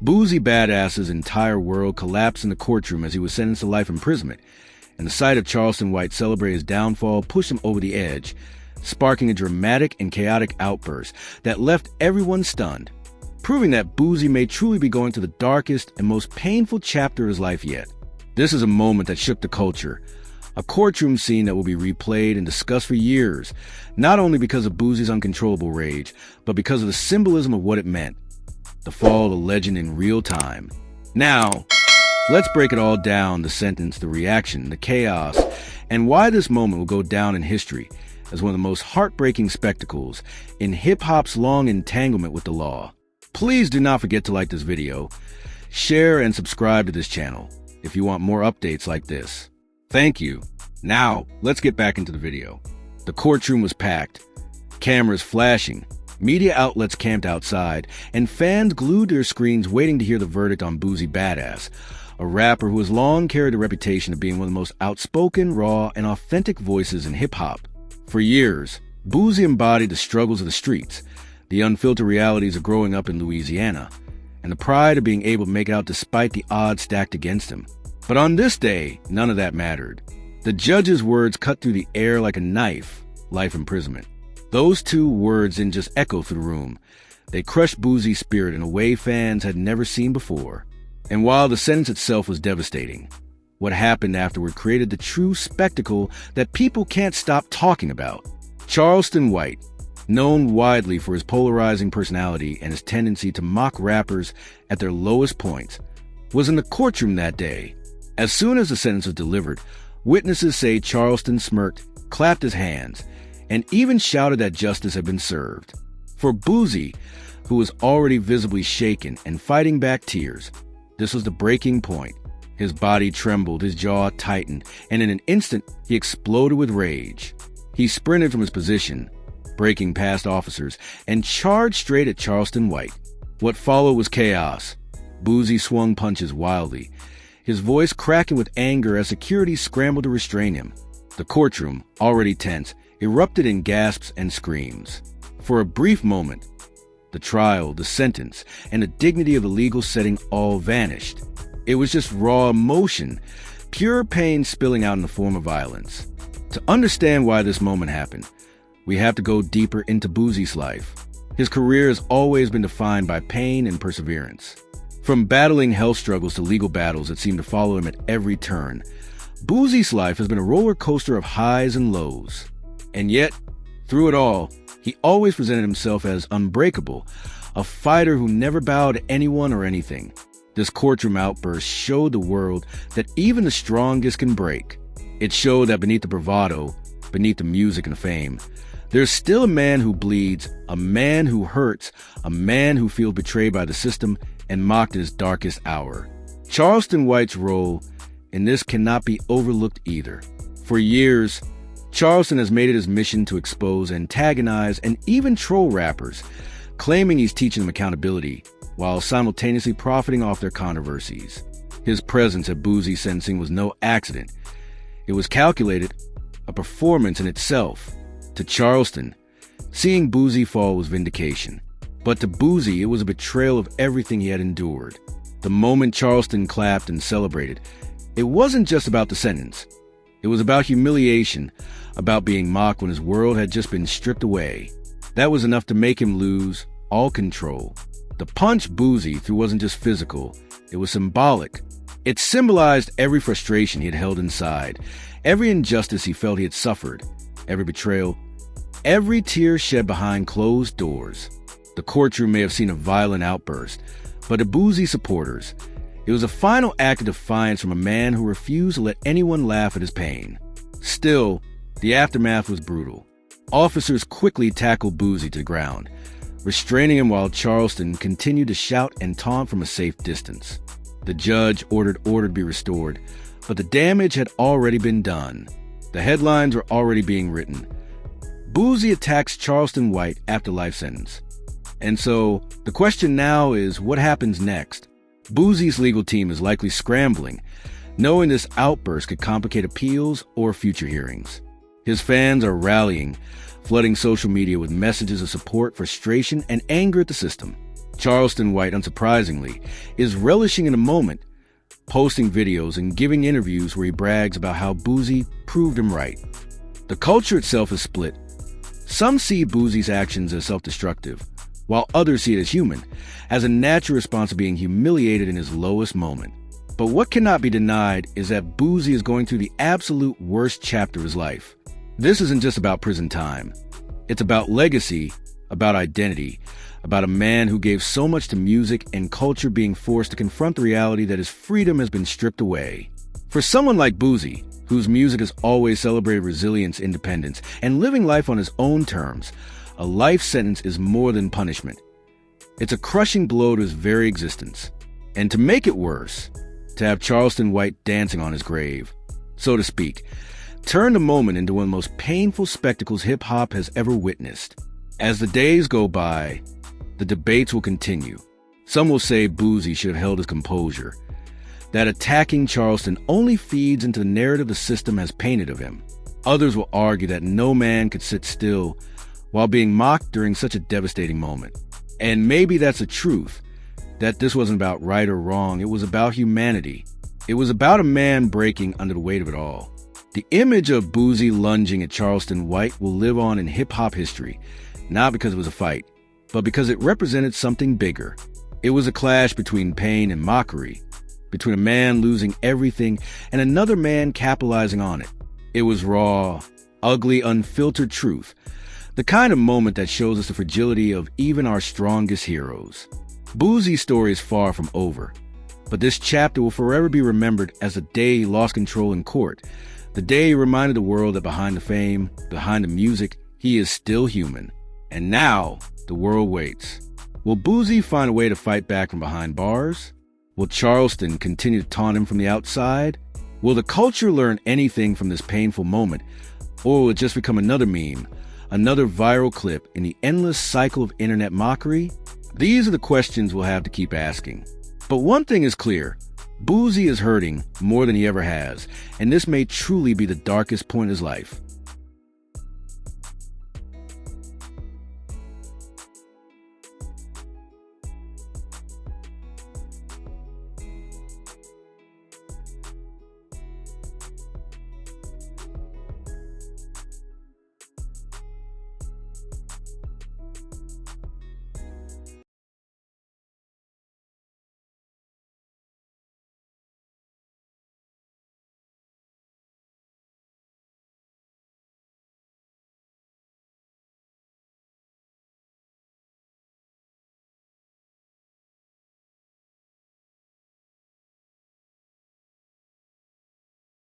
Boosie Badazz's entire world collapsed in the courtroom as he was sentenced to life imprisonment, and the sight of Charleston White celebrate his downfall pushed him over the edge, sparking a dramatic and chaotic outburst that left everyone stunned, proving that Boosie may truly be going through the darkest and most painful chapter of his life yet. This is a moment that shook the culture, a courtroom scene that will be replayed and discussed for years, not only because of Boosie's uncontrollable rage, but because of the symbolism of what it meant. The fall of a legend in real time. Now, let's break it all down, the sentence, the reaction, the chaos, and why this moment will go down in history as one of the most heartbreaking spectacles in hip-hop's long entanglement with the law. Please do not forget to like this video, share, and subscribe to this channel if you want more updates like this. Thank you. Now, let's get back into the video. The courtroom was packed, cameras flashing, media outlets camped outside, and fans glued to their screens waiting to hear the verdict on Boosie Badazz, a rapper who has long carried a reputation of being one of the most outspoken, raw, and authentic voices in hip-hop. For years, Boosie embodied the struggles of the streets, the unfiltered realities of growing up in Louisiana, and the pride of being able to make it out despite the odds stacked against him. But on this day, none of that mattered. The judge's words cut through the air like a knife: life imprisonment. Those two words didn't just echo through the room. They crushed Boosie's spirit in a way fans had never seen before. And while the sentence itself was devastating, what happened afterward created the true spectacle that people can't stop talking about. Charleston White, known widely for his polarizing personality and his tendency to mock rappers at their lowest points, was in the courtroom that day. As soon as the sentence was delivered, witnesses say Charleston smirked, clapped his hands, and even shouted that justice had been served. For Boosie, who was already visibly shaken and fighting back tears, this was the breaking point. His body trembled, his jaw tightened, and in an instant, he exploded with rage. He sprinted from his position, breaking past officers, and charged straight at Charleston White. What followed was chaos. Boosie swung punches wildly, his voice cracking with anger as security scrambled to restrain him. The courtroom, already tense, erupted in gasps and screams. For a brief moment, the trial, the sentence, and the dignity of the legal setting all vanished. It was just raw emotion, pure pain spilling out in the form of violence. To understand why this moment happened, we have to go deeper into Boosie's life. His career has always been defined by pain and perseverance. From battling health struggles to legal battles that seem to follow him at every turn, Boosie's life has been a roller coaster of highs and lows. And yet, through it all, he always presented himself as unbreakable, a fighter who never bowed to anyone or anything. This courtroom outburst showed the world that even the strongest can break. It showed that beneath the bravado, beneath the music and the fame, there's still a man who bleeds, a man who hurts, a man who feels betrayed by the system and mocked in his darkest hour. Charleston White's role in this cannot be overlooked either. For years, Charleston has made it his mission to expose, antagonize, and even troll rappers, claiming he's teaching them accountability, while simultaneously profiting off their controversies. His presence at Boosie's sentencing was no accident. It was calculated, a performance in itself. To Charleston, seeing Boosie fall was vindication. But to Boosie, it was a betrayal of everything he had endured. The moment Charleston clapped and celebrated, it wasn't just about the sentence. It was about humiliation, about being mocked when his world had just been stripped away. That was enough to make him lose all control. The punch Boosie threw wasn't just physical, it was symbolic. It symbolized every frustration he had held inside, every injustice he felt he had suffered, every betrayal, every tear shed behind closed doors. The courtroom may have seen a violent outburst, but to Boosie supporters, it was a final act of defiance from a man who refused to let anyone laugh at his pain. Still, the aftermath was brutal. Officers quickly tackled Boosie to the ground, restraining him while Charleston continued to shout and taunt from a safe distance. The judge ordered order to be restored, but the damage had already been done. The headlines were already being written. Boosie attacks Charleston White after life sentence. And so, the question now is, what happens next? Boosie's legal team is likely scrambling, knowing this outburst could complicate appeals or future hearings. His fans are rallying, flooding social media with messages of support, frustration, and anger at the system. Charleston White, unsurprisingly, is relishing in the moment, posting videos and giving interviews where he brags about how Boosie proved him right. The culture itself is split. Some see Boosie's actions as self-destructive, while others see it as human, as a natural response to being humiliated in his lowest moment. But what cannot be denied is that Boosie is going through the absolute worst chapter of his life. This isn't just about prison time. It's about legacy, about identity, about a man who gave so much to music and culture being forced to confront the reality that his freedom has been stripped away. For someone like Boosie, whose music has always celebrated resilience, independence, and living life on his own terms, a life sentence is more than punishment. It's a crushing blow to his very existence. And to make it worse, to have Charleston White dancing on his grave, so to speak, turned the moment into one of the most painful spectacles hip-hop has ever witnessed. As the days go by, the debates will continue. Some will say Boosie should have held his composure, that attacking Charleston only feeds into the narrative the system has painted of him. Others will argue that no man could sit still while being mocked during such a devastating moment. And maybe that's the truth, that this wasn't about right or wrong, it was about humanity. It was about a man breaking under the weight of it all. The image of Boosie lunging at Charleston White will live on in hip-hop history, not because it was a fight, but because it represented something bigger. It was a clash between pain and mockery, between a man losing everything and another man capitalizing on it. It was raw, ugly, unfiltered truth, the kind of moment that shows us the fragility of even our strongest heroes. Boosie's story is far from over, but this chapter will forever be remembered as the day he lost control in court, the day he reminded the world that behind the fame, behind the music, he is still human. And now, the world waits. Will Boosie find a way to fight back from behind bars? Will Charleston continue to taunt him from the outside? Will the culture learn anything from this painful moment? Or will it just become another meme, another viral clip in the endless cycle of internet mockery? These are the questions we'll have to keep asking. But one thing is clear. Boosie is hurting more than he ever has, and this may truly be the darkest point in his life.